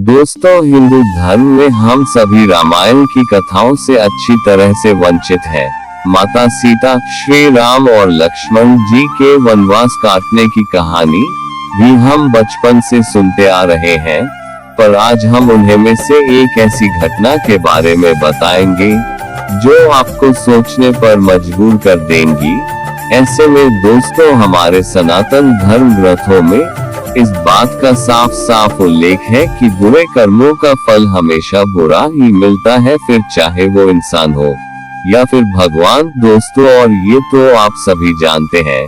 दोस्तों, हिंदू धर्म में हम सभी रामायण की कथाओं से अच्छी तरह से वंचित हैं। माता सीता, श्री राम और लक्ष्मण जी के वनवास काटने की कहानी भी हम बचपन से सुनते आ रहे हैं, पर आज हम उन्हें में से एक ऐसी घटना के बारे में बताएंगे जो आपको सोचने पर मजबूर कर देंगी। ऐसे में दोस्तों, हमारे सनातन धर्म ग्रंथों में इस बात का साफ साफ उल्लेख है कि बुरे कर्मों का फल हमेशा बुरा ही मिलता है, फिर चाहे वो इंसान हो या फिर भगवान। दोस्तों, और ये तो आप सभी जानते हैं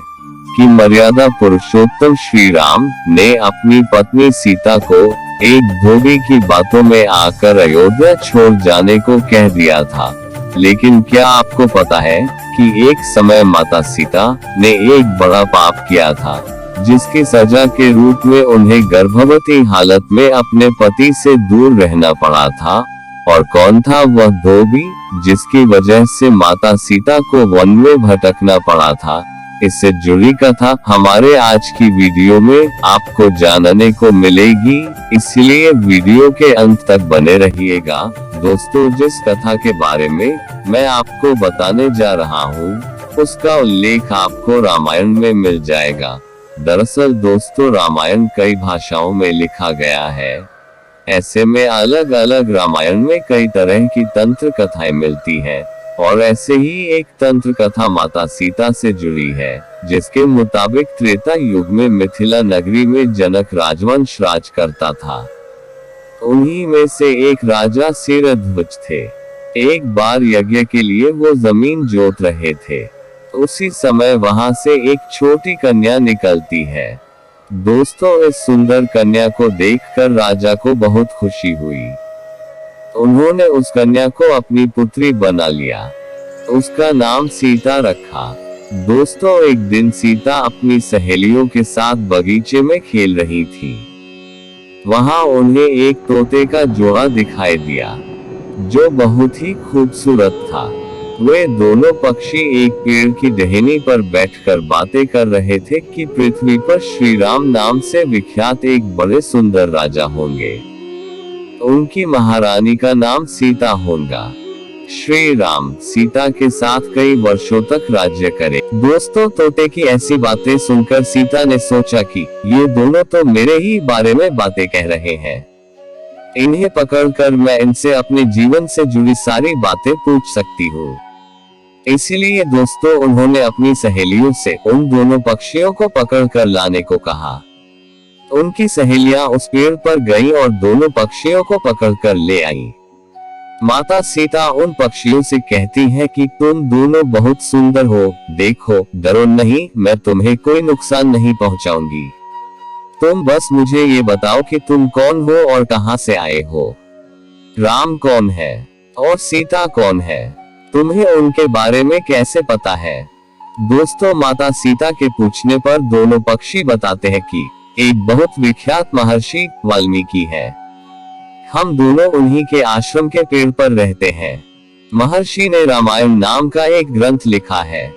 कि मर्यादा पुरुषोत्तम श्री राम ने अपनी पत्नी सीता को एक धोबी की बातों में आकर अयोध्या छोड़ जाने को कह दिया था। लेकिन क्या आपको पता है कि एक समय माता सीता ने एक बड़ा पाप किया था, जिसकी सजा के रूप में उन्हें गर्भवती हालत में अपने पति से दूर रहना पड़ा था। और कौन था वह धोबी जिसकी वजह से माता सीता को वन में भटकना पड़ा था? इससे जुड़ी कथा हमारे आज की वीडियो में आपको जानने को मिलेगी, इसलिए वीडियो के अंत तक बने रहिएगा। दोस्तों, जिस कथा के बारे में मैं आपको बताने जा रहा हूँ, उसका उल्लेख आपको रामायण में मिल जाएगा। दरअसल दोस्तों, रामायण कई भाषाओं में लिखा गया है। ऐसे में अलग अलग रामायण में कई तरह की तंत्र कथाएं मिलती हैं, और ऐसे ही एक तंत्र कथा माता सीता से जुड़ी है, जिसके मुताबिक त्रेता युग में मिथिला नगरी में जनक राजवंश राज करता था। उन्हीं में से एक राजा सिरध्वज थे। एक बार यज्ञ के लिए वो जमीन जोत रहे थे। उसी समय वहां से एक छोटी कन्या निकलती है। दोस्तों, इस सुंदर कन्या को देखकर राजा को बहुत खुशी हुई। उन्होंने उस कन्या को अपनी पुत्री बना लिया। उसका नाम सीता रखा। दोस्तों, एक दिन सीता अपनी सहेलियों के साथ बगीचे में खेल रही थी। वहां उन्हें एक तोते का जोड़ा दिखाई दिया, जो बहुत ही खूबसूरत था। वे दोनों पक्षी एक पेड़ की टहनी पर बैठकर बातें कर रहे थे कि पृथ्वी पर श्री राम नाम से विख्यात एक बड़े सुंदर राजा होंगे। उनकी महारानी का नाम सीता होगा। श्री राम सीता के साथ कई वर्षों तक राज्य करे। दोस्तों, तोते की ऐसी बातें सुनकर सीता ने सोचा कि ये दोनों तो मेरे ही बारे में बातें कह रहे हैं। इन्हें पकड़कर मैं इनसे अपने जीवन से जुड़ी सारी बातें पूछ सकती हूँ। इसीलिए दोस्तों, उन्होंने अपनी सहेलियों से उन दोनों पक्षियों को पकड़कर लाने को कहा। उनकी सहेलियां उस पेड़ पर गईं और दोनों पक्षियों को पकड़कर ले आईं। माता सीता उन पक्षियों से कहती हैं कि तुम दोनों बहुत सुंदर हो, देखो, डरो नहीं, मैं तुम्हें कोई नुकसान नहीं पहुंचाऊंगी। तुम बस मुझे ये बताओ कि तुम कौन हो और कहां से आए हो। राम कौन है और सीता कौन है? तुम्हें उनके बारे में कैसे पता है? दोस्तों, माता सीता के पूछने पर दोनों पक्षी बताते हैं कि एक बहुत विख्यात महर्षि वाल्मीकि है। हम दोनों उन्हीं के आश्रम के पेड़ पर रहते हैं। महर्षि ने रामायण नाम का एक ग्रंथ लिखा है,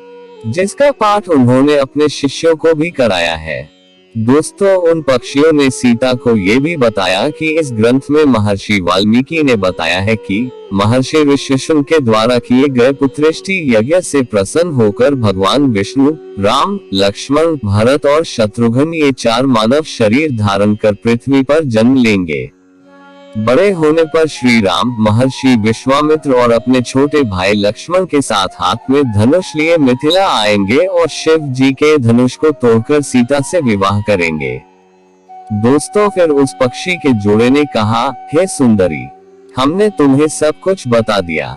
जिसका पाठ उन्होंने अपने शिष्यों को भी कराया है। दोस्तों, उन पक्षियों ने सीता को ये भी बताया कि इस ग्रंथ में महर्षि वाल्मीकि ने बताया है कि महर्षि ऋषिशुन के द्वारा किए गए पुत्रेष्टि यज्ञ से प्रसन्न होकर भगवान विष्णु, राम, लक्ष्मण, भरत और शत्रुघ्न ये चार मानव शरीर धारण कर पृथ्वी पर जन्म लेंगे। बड़े होने पर श्री राम महर्षि विश्वामित्र और अपने छोटे भाई लक्ष्मण के साथ हाथ में धनुष लिए मिथिला आएंगे और शिव जी के धनुष को तोड़कर सीता से विवाह करेंगे। दोस्तों, फिर उस पक्षी के जोड़े ने कहा, हे सुंदरी, हमने तुम्हें सब कुछ बता दिया,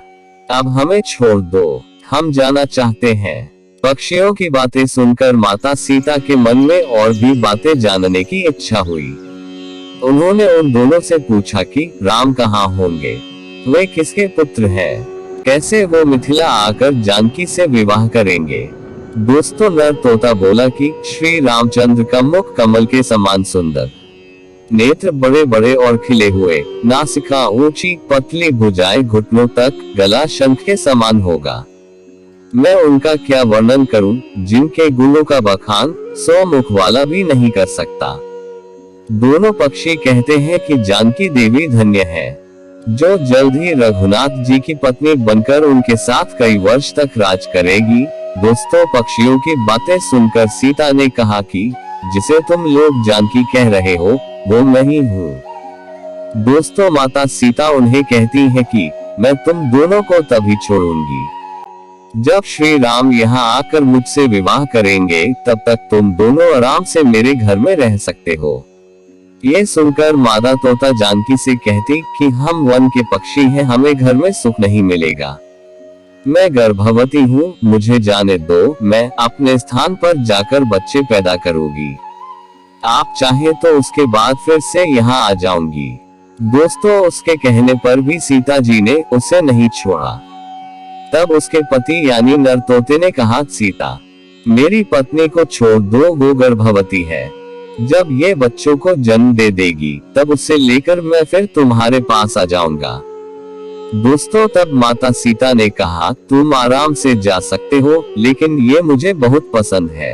अब हमें छोड़ दो, हम जाना चाहते हैं। पक्षियों की बातें सुनकर माता सीता के मन में और भी बातें जानने की इच्छा हुई। उन्होंने उन दोनों से पूछा कि राम कहाँ होंगे, वे किसके पुत्र हैं, कैसे वो मिथिला आकर जानकी से विवाह करेंगे। दोस्तों, नर तोता बोला कि श्री रामचंद्र का मुख कमल के समान सुंदर, नेत्र बड़े बड़े और खिले हुए, नासिका ऊंची, पतली भुजाएं घुटनों तक, गला शंख के समान होगा। मैं उनका क्या वर्णन करूं, जिनके गुणों का बखान 100 मुख वाला भी नहीं कर सकता। दोनों पक्षी कहते हैं कि जानकी देवी धन्य है, जो जल्द ही रघुनाथ जी की पत्नी बनकर उनके साथ कई वर्ष तक राज करेगी। दोस्तों, पक्षियों की बातें सुनकर सीता ने कहा कि जिसे तुम लोग जानकी कह रहे हो वो मैं ही हूँ। दोस्तों, माता सीता उन्हें कहती है कि मैं तुम दोनों को तभी छोड़ूंगी जब श्री राम यहाँ आकर मुझसे विवाह करेंगे, तब तक तुम दोनों आराम से मेरे घर में रह सकते हो। ये सुनकर मादा तोता जानकी से कहती कि हम वन के पक्षी हैं, हमें घर में सुख नहीं मिलेगा। मैं गर्भवती हूँ, मुझे जाने दो, मैं अपने स्थान पर जाकर बच्चे पैदा करूंगी। आप चाहे तो उसके बाद फिर से यहाँ आ जाऊंगी। दोस्तों, उसके कहने पर भी सीता जी ने उसे नहीं छोड़ा। तब उसके पति यानी नर तोते ने कहा, सीता, मेरी पत्नी को छोड़ दो, वो गर्भवती है। जब ये बच्चों को जन्म दे देगी तब उसे लेकर मैं फिर तुम्हारे पास आ जाऊंगा। दोस्तों, तब माता सीता ने कहा, तुम आराम से जा सकते हो, लेकिन ये मुझे बहुत पसंद है।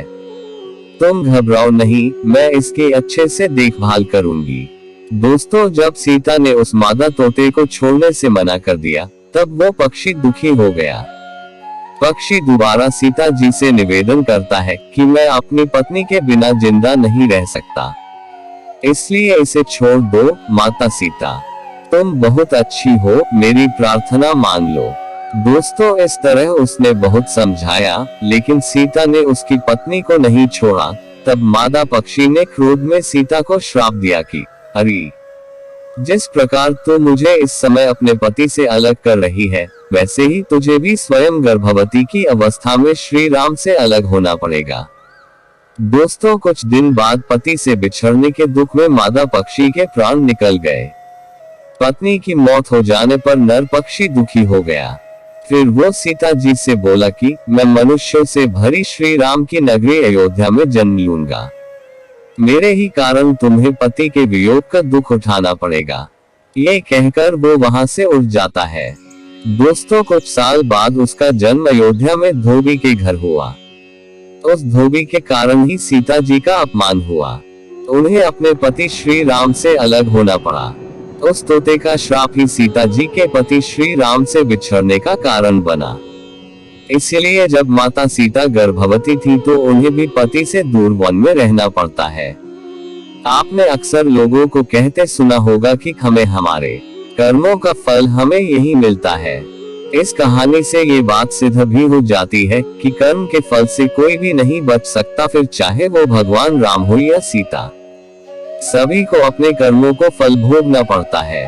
तुम घबराओ नहीं, मैं इसकी अच्छे से देखभाल करूंगी। दोस्तों, जब सीता ने उस मादा तोते को छोड़ने से मना कर दिया, तब वो पक्षी दुखी हो गया। पक्षी दोबारा सीता जी से निवेदन करता है कि मैं अपनी पत्नी के बिना जिंदा नहीं रह सकता, इसलिए इसे छोड़ दो। माता सीता, तुम बहुत अच्छी हो, मेरी प्रार्थना मान लो। दोस्तों, इस तरह उसने बहुत समझाया, लेकिन सीता ने उसकी पत्नी को नहीं छोड़ा। तब मादा पक्षी ने क्रोध में सीता को श्राप दिया कि अरे, जिस प्रकार तू मुझे इस समय अपने पति से अलग कर रही है, वैसे ही तुझे भी स्वयं गर्भवती की अवस्था में श्री राम से अलग होना पड़ेगा। दोस्तों, कुछ दिन बाद पति से बिछड़ने के दुख में मादा पक्षी के प्राण निकल गए। पत्नी की मौत हो जाने पर नर पक्षी दुखी हो गया। फिर वो सीता जी से बोला कि मैं मनुष्यों से भरी श्री राम की नगरी अयोध्या में जन्म लूंगा। मेरे ही कारण तुम्हें पति के वियोग का दुख उठाना पड़ेगा। ये कहकर वो वहां से उठ जाता है। दोस्तों, कुछ साल बाद उसका जन्म अयोध्या में धोबी के घर हुआ। उस धोबी के कारण ही सीता जी का अपमान हुआ। उन्हें अपने पति श्री राम से अलग होना पड़ा। उस तोते का श्राप ही सीता जी के पति श्री राम से बिछड़ने का कारण बना। इसलिए जब माता सीता गर्भवती थी तो उन्हें भी पति से दूर वन में रहना पड़ता है। आपने अक्सर लोगों को कहते सुना होगा कि हमें हमारे कर्मों का फल हमें यही मिलता है। इस कहानी से ये बात सिद्ध भी हो जाती है कि कर्म के फल से कोई भी नहीं बच सकता, फिर चाहे वो भगवान राम हो या सीता। सभी को अपने कर्मों को फल भोगना पड़ता है।